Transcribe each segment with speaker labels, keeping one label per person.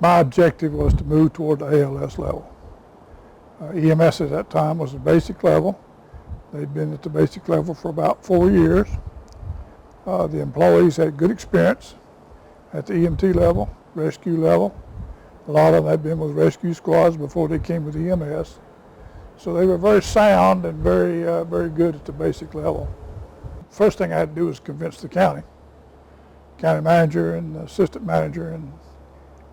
Speaker 1: My objective was to move toward the ALS level. EMS at that time was the basic level. They'd been at the basic level for about 4 years. The employees had good experience at the EMT level, rescue level. A lot of them had been with rescue squads before they came with EMS. So they were very sound and very good at the basic level. First thing I had to do was convince the county manager and assistant manager and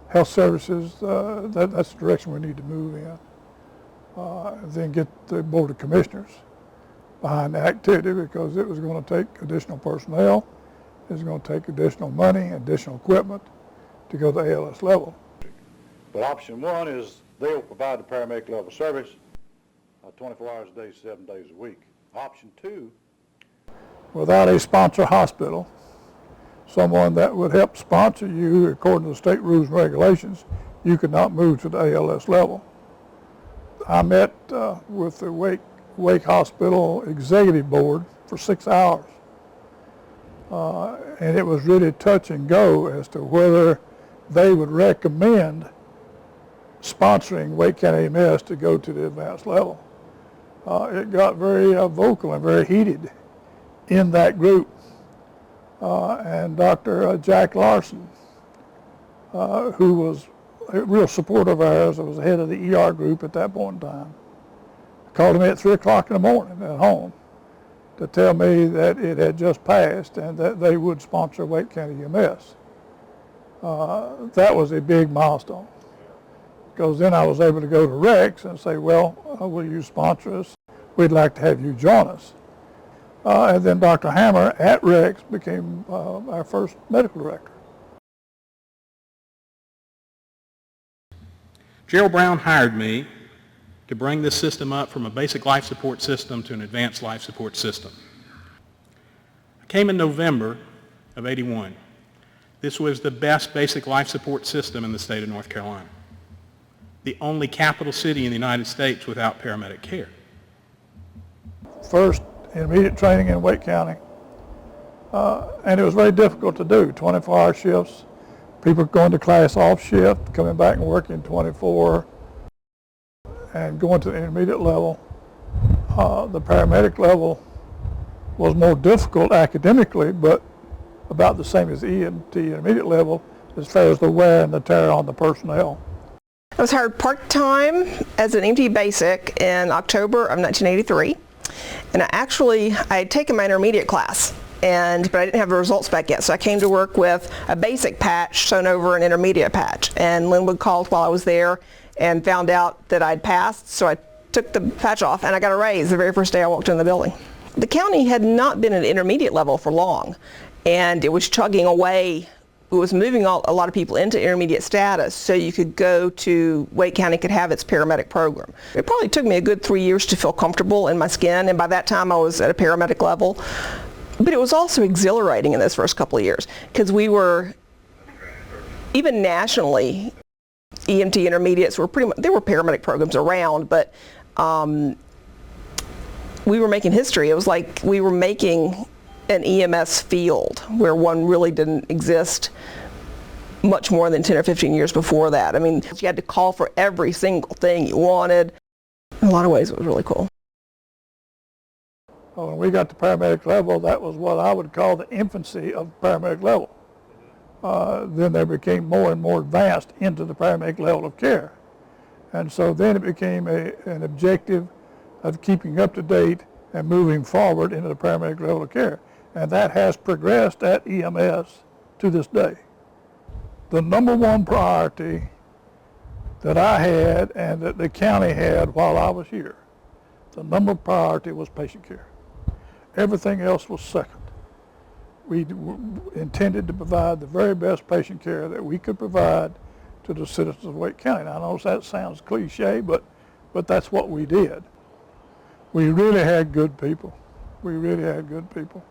Speaker 1: health services, that's the direction we need to move in. Then get the Board of Commissioners behind the activity, because it was going to take additional personnel, it was going to take additional money, additional equipment to go to the ALS level.
Speaker 2: But option one is they'll provide the paramedic level service 24 hours a day, 7 days a week. Option two,
Speaker 1: without a sponsor hospital, someone that would help sponsor you according to the state rules and regulations, you could not move to the ALS level. I met with the Wake Hospital Executive Board for 6 hours. And it was really touch and go as to whether they would recommend sponsoring Wake County EMS to go to the advanced level. It got very vocal and very heated in that group. And Dr. Jack Larson, who was a real supporter of ours, was the head of the ER group at that point in time, called me at 3 o'clock in the morning at home to tell me that it had just passed and that they would sponsor Wake County EMS. That was a big milestone, because then I was able to go to Rex and say, well, will you sponsor us? We'd like to have you join us. And then Dr. Hammer at Rex became our first medical director.
Speaker 3: Gerald Brown hired me to bring this system up from a basic life support system to an advanced life support system. I came in November of '81. This was the best basic life support system in the state of North Carolina. The only capital city in the United States without paramedic care.
Speaker 1: First intermediate training in Wake County, and it was very difficult to do, 24-hour shifts, people going to class off shift, coming back and working 24, and going to the intermediate level. The paramedic level was more difficult academically, but about the same as the EMT intermediate level as far as the wear and the tear on the personnel.
Speaker 4: I was hired part-time as an EMT basic in October of 1983, and I had taken my intermediate class, but I didn't have the results back yet, so I came to work with a basic patch sewn over an intermediate patch, and Linwood called while I was there and found out that I'd passed, so I took the patch off and I got a raise the very first day I walked in the building. The county had not been at intermediate level for long, and it was chugging away. It was moving a lot of people into intermediate status so you could go to, Wake County could have its paramedic program. It probably took me a good 3 years to feel comfortable in my skin, and by that time I was at a paramedic level. But it was also exhilarating in those first couple of years, because we were, even nationally, EMT intermediates were pretty much, there were paramedic programs around, but we were making history. It was like we were making an EMS field where one really didn't exist much more than 10 or 15 years before that. I mean, you had to call for every single thing you wanted. In a lot of ways, it was really cool.
Speaker 1: When we got to paramedic level, that was what I would call the infancy of paramedic level. Then they became more and more advanced into the paramedic level of care. And so then it became an objective of keeping up to date and moving forward into the paramedic level of care. And that has progressed at EMS to this day. The number one priority that I had and that the county had while I was here, the number one priority was patient care. Everything else was second. We intended to provide the very best patient care that we could provide to the citizens of Wake County. Now, I know that sounds cliche, but that's what we did. We really had good people. We really had good people.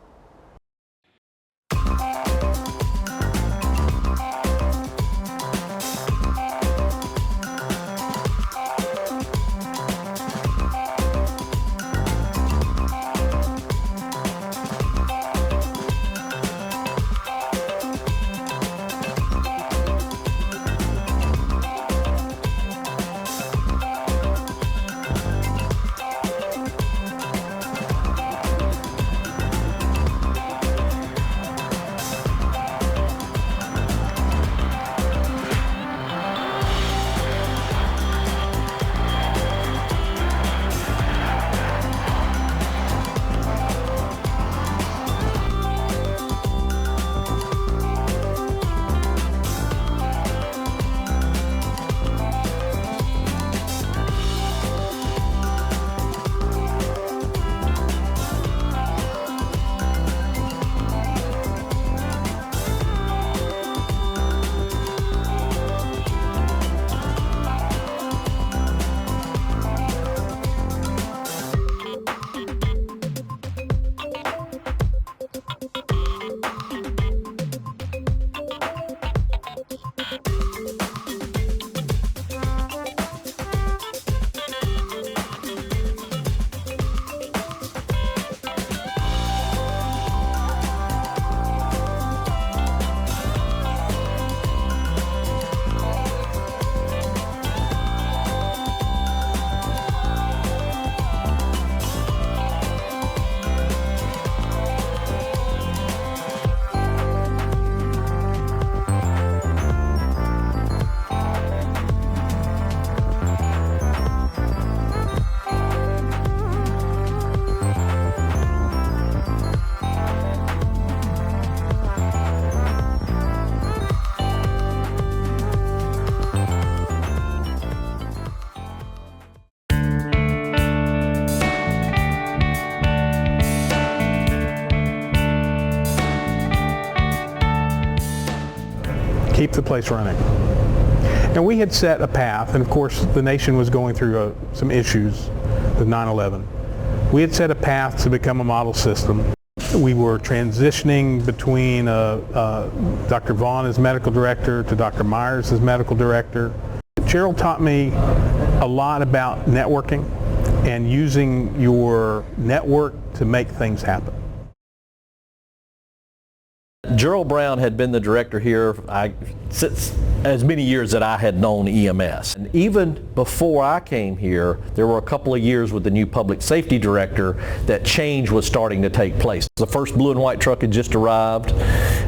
Speaker 3: keep the place running. And we had set a path, and of course the nation was going through some issues with 9/11. We had set a path to become a model system. We were transitioning between Dr. Vaughn as medical director to Dr. Myers as medical director. Gerald taught me a lot about networking and using your network to make things happen.
Speaker 5: Gerald Brown had been the director here since as many years that I had known EMS. And even before I came here, there were a couple of years with the new public safety director that change was starting to take place. The first blue and white truck had just arrived,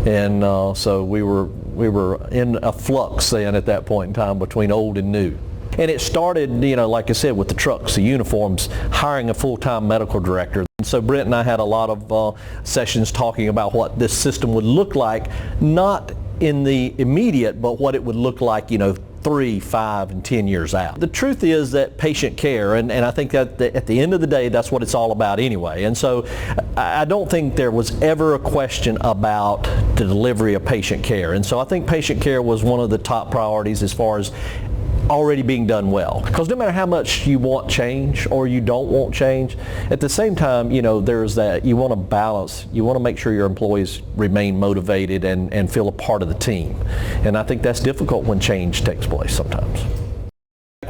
Speaker 5: and so we were in a flux then at that point in time between old and new. And it started, like I said, with the trucks, the uniforms, hiring a full-time medical director. And so Brent and I had a lot of sessions talking about what this system would look like, not in the immediate, but what it would look like, 3, 5, and 10 years out. The truth is that patient care, and I think that at the end of the day, that's what it's all about anyway. And so I don't think there was ever a question about the delivery of patient care. And so I think patient care was one of the top priorities as far as already being done well. Because no matter how much you want change or you don't want change, at the same time, there's that, you want to balance, you want to make sure your employees remain motivated and feel a part of the team. And I think that's difficult when change takes place sometimes.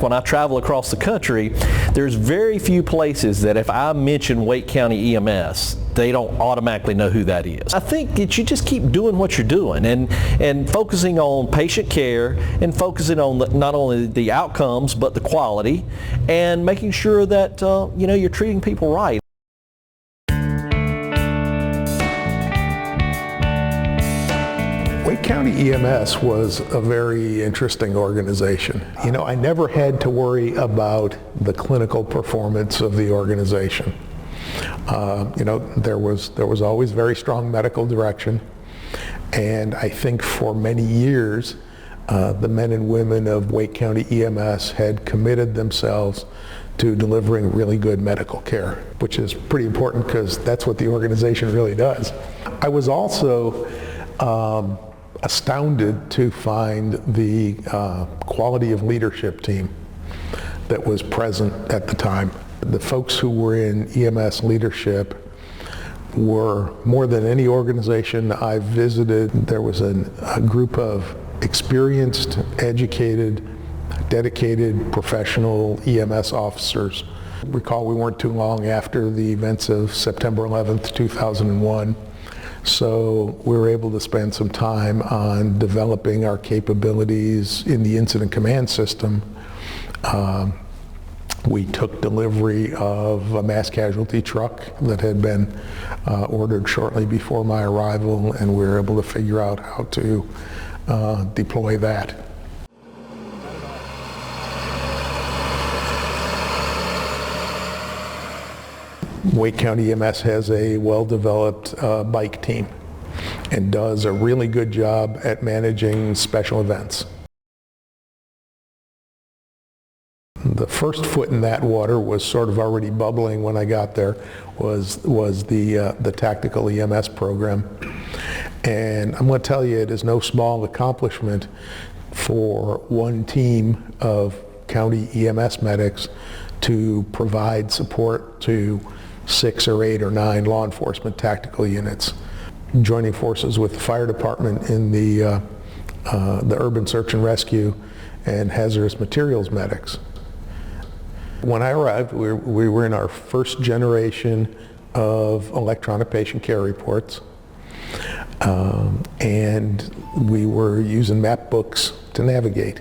Speaker 5: When I travel across the country, there's very few places that if I mention Wake County EMS, they don't automatically know who that is. I think that you just keep doing what you're doing and focusing on patient care and focusing on not only the outcomes but the quality and making sure that you're treating people right.
Speaker 6: Wake County EMS was a very interesting organization. I never had to worry about the clinical performance of the organization. There was always very strong medical direction, and I think for many years the men and women of Wake County EMS had committed themselves to delivering really good medical care, which is pretty important because that's what the organization really does. I was also astounded to find the quality of leadership team that was present at the time. The folks who were in EMS leadership were, more than any organization I've visited, there was a group of experienced, educated, dedicated, professional EMS officers. Recall we weren't too long after the events of September 11th, 2001. So we were able to spend some time on developing our capabilities in the incident command system. We took delivery of a mass casualty truck that had been ordered shortly before my arrival, and we were able to figure out how to deploy that. Wake County EMS has a well-developed bike team and does a really good job at managing special events. The first foot in that water was sort of already bubbling when I got there, was the tactical EMS program. And I'm going to tell you, it is no small accomplishment for one team of county EMS medics to provide support to 6 or 8 or 9 law enforcement tactical units, joining forces with the fire department in the urban search and rescue and hazardous materials medics. When I arrived, we were in our first generation of electronic patient care reports, and we were using map books to navigate.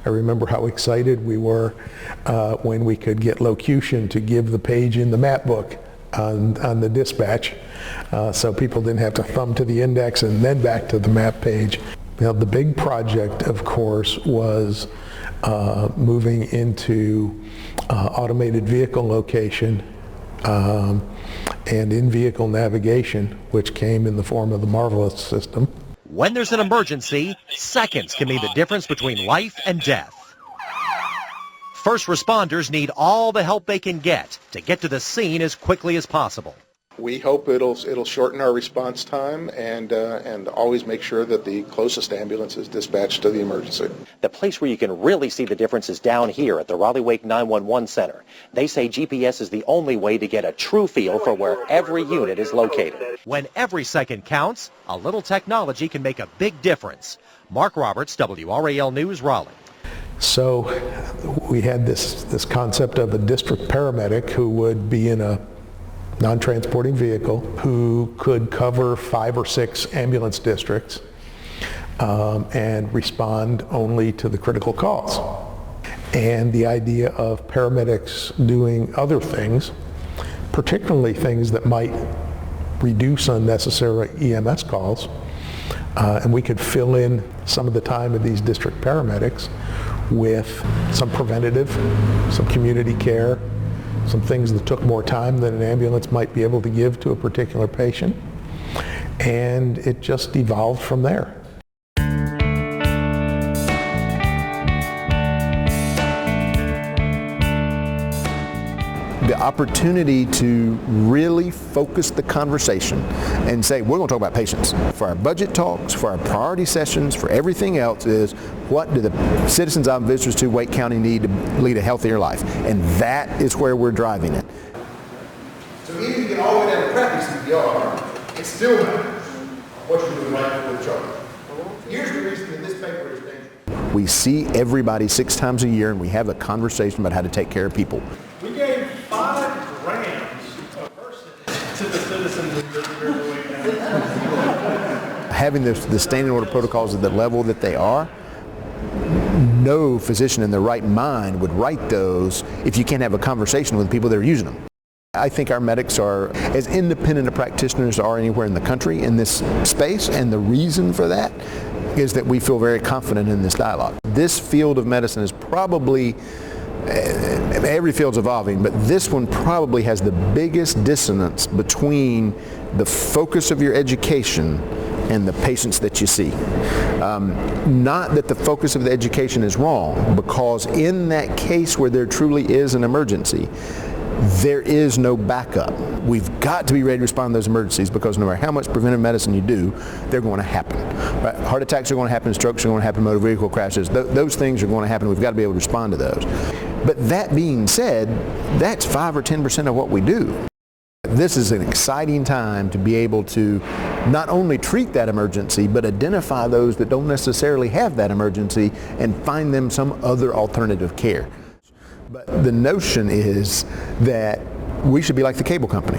Speaker 6: I remember how excited we were when we could get locution to give the page in the map book on the dispatch, so people didn't have to thumb to the index and then back to the map page. Now, the big project, of course, was moving into automated vehicle location and in-vehicle navigation, which came in the form of the Marvelous system.
Speaker 7: When there's an emergency, seconds can mean the difference between life and death. First responders need all the help they can get to the scene as quickly as possible.
Speaker 6: We hope it'll shorten our response time and always make sure that the closest ambulance is dispatched to the emergency.
Speaker 7: The place where you can really see the difference is down here at the Raleigh-Wake 911 Center. They say GPS is the only way to get a true feel for where every unit is located. When every second counts, a little technology can make a big difference. Mark Roberts, WRAL News, Raleigh.
Speaker 6: So we had this concept of a district paramedic who would be in a non-transporting vehicle who could cover 5 or 6 ambulance districts and respond only to the critical calls. And the idea of paramedics doing other things, particularly things that might reduce unnecessary EMS calls, and we could fill in some of the time of these district paramedics with some preventative, some community care, some things that took more time than an ambulance might be able to give to a particular patient, and it just evolved from there.
Speaker 8: The opportunity to really focus the conversation and say, we're going to talk about patients. For our budget talks, for our priority sessions, for everything else is, what do the citizens and visitors to Wake County need to lead a healthier life? And that is where we're driving it.
Speaker 9: So even if you get all the way down to crappy CPR, it still matters what you're doing right before the chart. Here's the reason that this paper is dangerous.
Speaker 8: We see everybody 6 times a year and we have a conversation about how to take care of people.
Speaker 10: We gave 5 grams a person to the citizens of Wake County.
Speaker 8: Having the standing order protocols at the level that they are, no physician in their right mind would write those if you can't have a conversation with people that are using them. I think our medics are as independent of practitioners are anywhere in the country in this space, and the reason for that is that we feel very confident in this dialogue. This field of medicine is probably, every field's evolving, but this one probably has the biggest dissonance between the focus of your education and the patients that you see. Not that the focus of the education is wrong, because in that case where there truly is an emergency, there is no backup. We've got to be ready to respond to those emergencies, because no matter how much preventive medicine you do, they're going to happen. Right? Heart attacks are going to happen, strokes are going to happen, motor vehicle crashes. Those things are going to happen. We've got to be able to respond to those. But that being said, that's 5 or 10% of what we do. This is an exciting time to be able to not only treat that emergency, but identify those that don't necessarily have that emergency and find them some other alternative care. But the notion is that we should be like the cable company.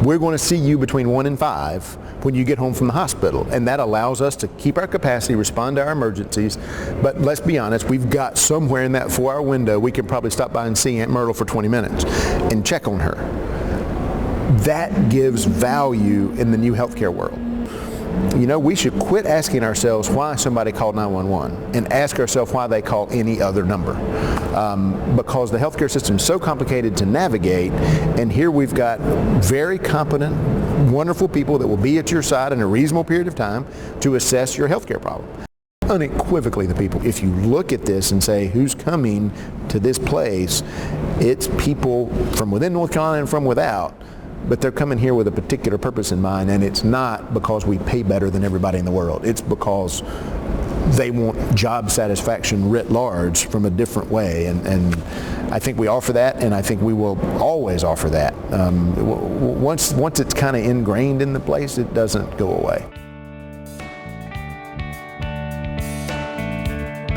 Speaker 8: We're going to see you between 1 and 5 when you get home from the hospital, and that allows us to keep our capacity, respond to our emergencies. But let's be honest, we've got somewhere in that 4-hour window we can probably stop by and see Aunt Myrtle for 20 minutes and check on her. That gives value in the new healthcare world. You know, we should quit asking ourselves why somebody called 911 and ask ourselves why they call any other number. Because the healthcare system is so complicated to navigate, and here we've got very competent, wonderful people that will be at your side in a reasonable period of time to assess your healthcare problem. Unequivocally the people. If you look at this and say who's coming to this place, it's people from within North Carolina and from without. But they're coming here with a particular purpose in mind, and it's not because we pay better than everybody in the world. It's because they want job satisfaction writ large from a different way, and I think we offer that, and I think we will always offer that. Once it's kind of ingrained in the place, it doesn't go away.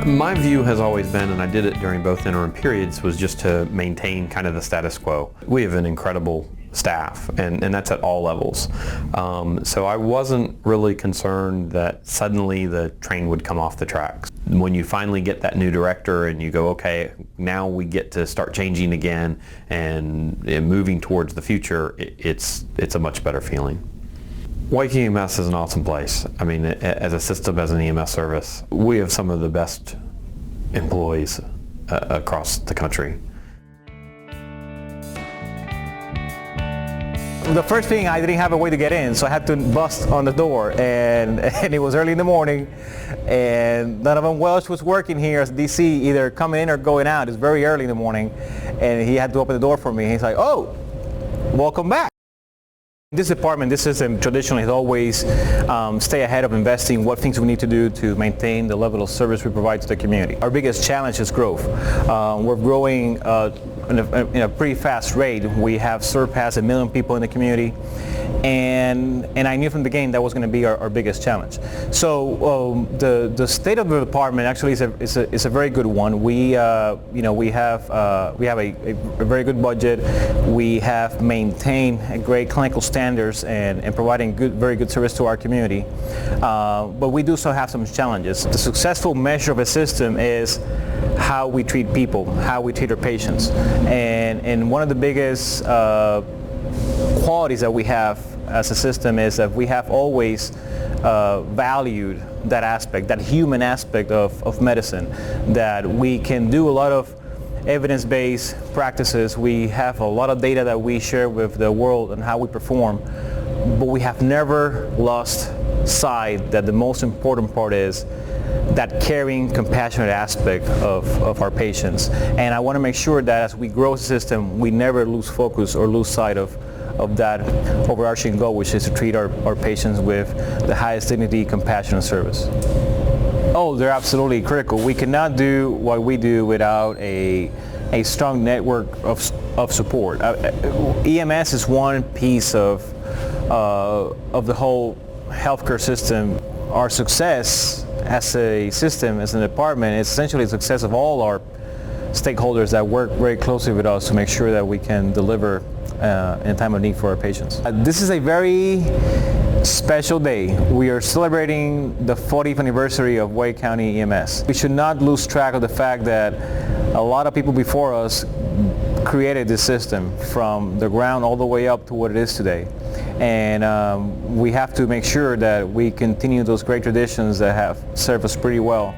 Speaker 11: My view has always been, and I did it during both interim periods, was just to maintain kind of the status quo. We have an incredible staff, and that's at all levels. So I wasn't really concerned that suddenly the train would come off the tracks. When you finally get that new director and you go, okay, now we get to start changing again and moving towards the future, it's a much better feeling. Wake EMS is an awesome place. I mean, as a system, as an EMS service, we have some of the best employees across the country.
Speaker 12: The first thing, I didn't have a way to get in, so I had to bust on the door, and it was early in the morning, and Donovan Welsh was working here as DC, either coming in or going out. It's very early in the morning, and he had to open the door for me. He's like, "Oh, welcome back." This department, this system traditionally has always stay ahead of investing what things we need to do to maintain the level of service we provide to the community. Our biggest challenge is growth. We're growing in a pretty fast rate. We have surpassed 1 million people in the community, and I knew from the beginning that was going to be our biggest challenge. So the state of the department actually is a very good one. We have a very good budget. We have maintained a great clinical standards and providing very good service to our community. But we do still have some challenges. The successful measure of a system is how we treat people, how we treat our patients. And one of the biggest qualities that we have as a system is that we have always valued that aspect, that human aspect of medicine, that we can do a lot of evidence-based practices. We have a lot of data that we share with the world on how we perform, but we have never lost sight that the most important part is that caring, compassionate aspect of our patients. And I want to make sure that as we grow the system, we never lose focus or lose sight of that overarching goal, which is to treat our patients with the highest dignity, compassion, and service. Oh, they're absolutely critical. We cannot do what we do without a strong network of support. EMS is one piece of the whole healthcare system. Our success as a system, as an department, is essentially the success of all our stakeholders that work very closely with us to make sure that we can deliver in time of need for our patients. This is a very special day. We are celebrating the 40th anniversary of Wake County EMS. We should not lose track of the fact that a lot of people before us created this system from the ground all the way up to what it is today. And we have to make sure that we continue those great traditions that have served us pretty well.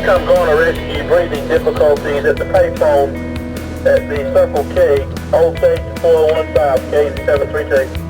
Speaker 13: Come going to rescue breathing difficulties at the payphone at the Circle K, Old Station 4015, KZ732.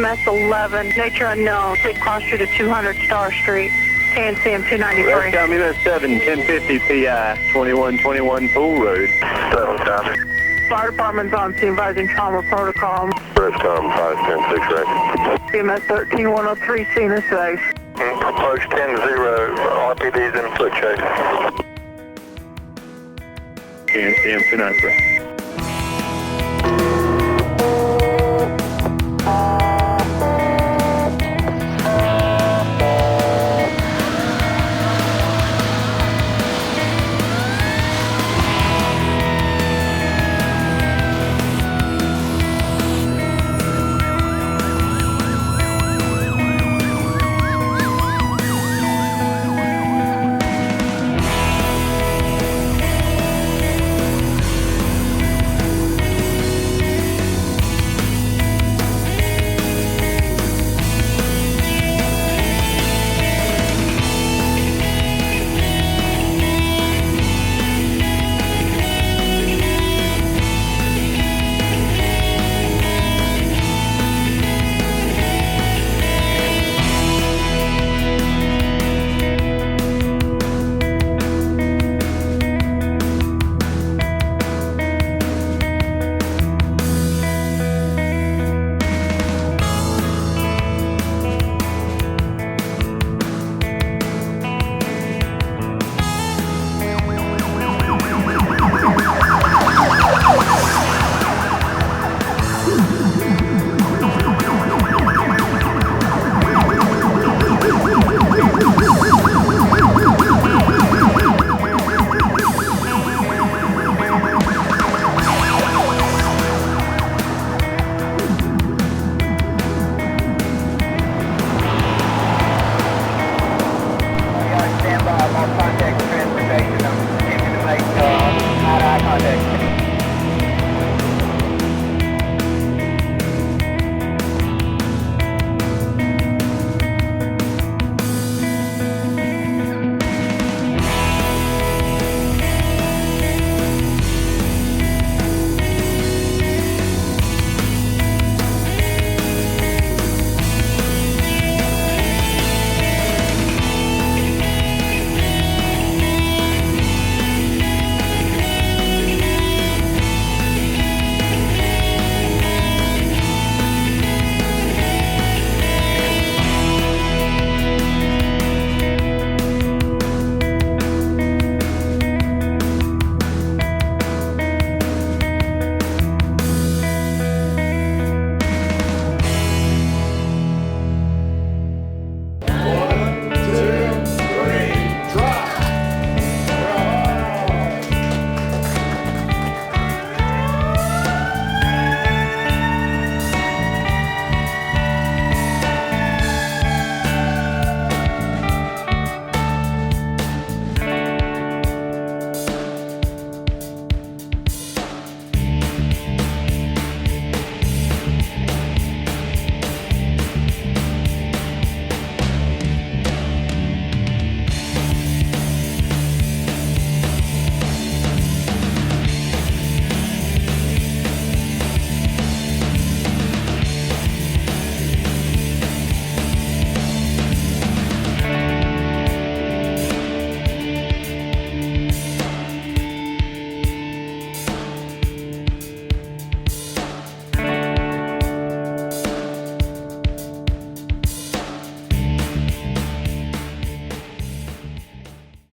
Speaker 14: EMS 11, nature unknown, take cross street to 200 Star Street, KNCM 293.
Speaker 13: West County EMS 7, 1050 PI, 2121 Pool Road. 7 County.
Speaker 14: Fire department's on scene, advising trauma protocol.
Speaker 13: West County 510 6 right.
Speaker 14: EMS 13103, scene is safe.
Speaker 13: Approach 10-0, RPD's in foot chase. KNCM 293.